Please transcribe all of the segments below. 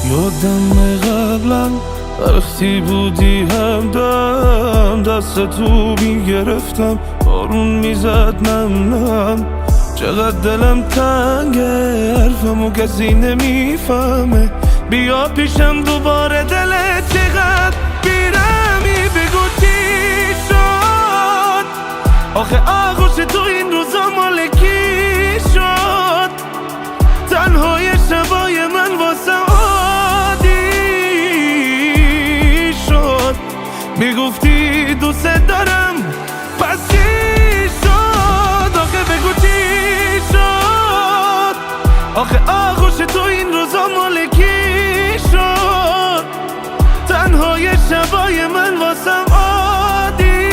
یادم قبلا وقتی بودی همدم دست تو میگرفتم بارون میزد نم چقدر دلم تنگه حرفمو کسی نمیفهمه بیا پیشم دوباره دلت چقدر بیرمی بگو چی شد آخه آغوش تو این روزا مال کی شد تنهای شبای من واسم عادی شد میگفتی دوست دارم پس چی شد آخه بگو چی شد آخه آغوش تو این روزا مال کی شد تنهای شبای من واسم عادی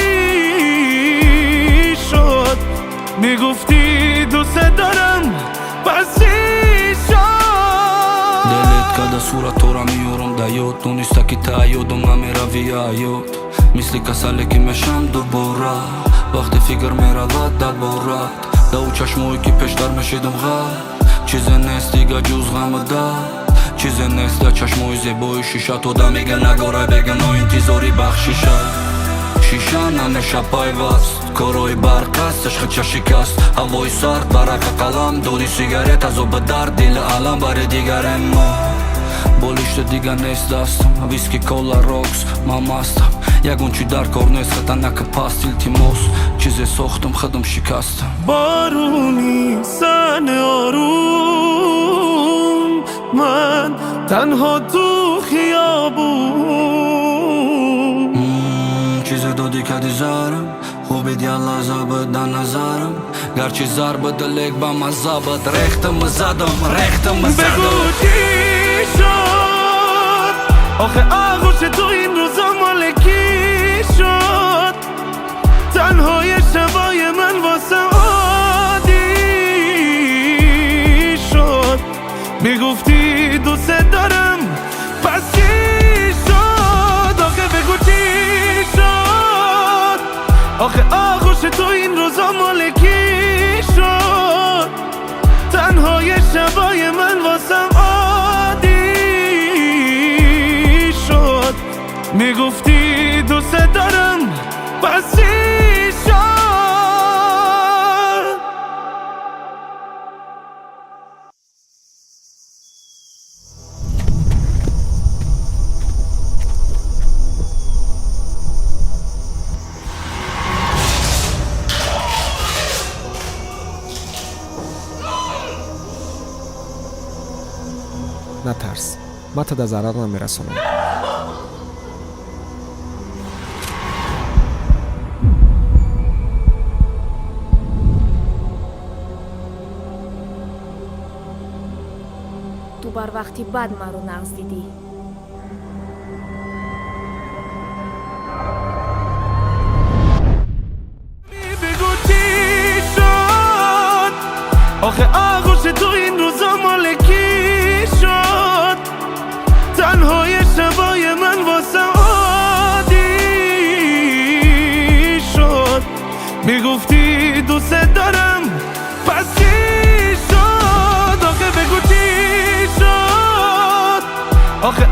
شد میگفتی دوست دارم پس چی Kada suratora miurum da jod Tu nista ki ta jod U ma miravija jod Misli ka sale ki me sham dubora Vakti figar mera vat da borat Da u qashmuj ki peshtar me shidum gha Qize nesti ga gjuz gha më da Qize nesti da qashmuj zeboj shisha To da mige nagora begenojn ti zori bakh shisha Shishana me shapaj vast Koroj barkas se shkët qa shikast Havoj sart baraka kalam Dodi sigareta zo bëdar Dile alam bare digare ma Bolisht e diga nes dastëm Viski, cola, rocks, ma mastëm Jak unë që darë kornes Këta në këpas til ti mos Qize sohtëm, khëdëm shikastëm بارونی سن آروم من تنها تو خیابون Qize do di ka di zarëm Hubi djalla zabët da nazarëm Gar që zarbët dhe lek ba ma zabët Rehtëm më zadëm, rehtëm më zadëm بگو چی شد آخه آغوش تو این روزا مال کی شد تنهای شبای من واسم عادی شد میگفتی دوست دارم پس چی شد آخه بگو چی شد آخه آغوش تو این روزا مال کی شد تنهای شبای من واسم عادی شد میگفتی دوست دارم پس چی شد نترس من تا در ضرر نمیرسونم تو بار وقتی بعد من رو نقض دیدی بگو چی شد آخه آغوش تو این روزا مال کی شد تنهای شبای من واسم عادی شد میگفتی دوست دارم پس چی شد آخه بگو چی شد آخه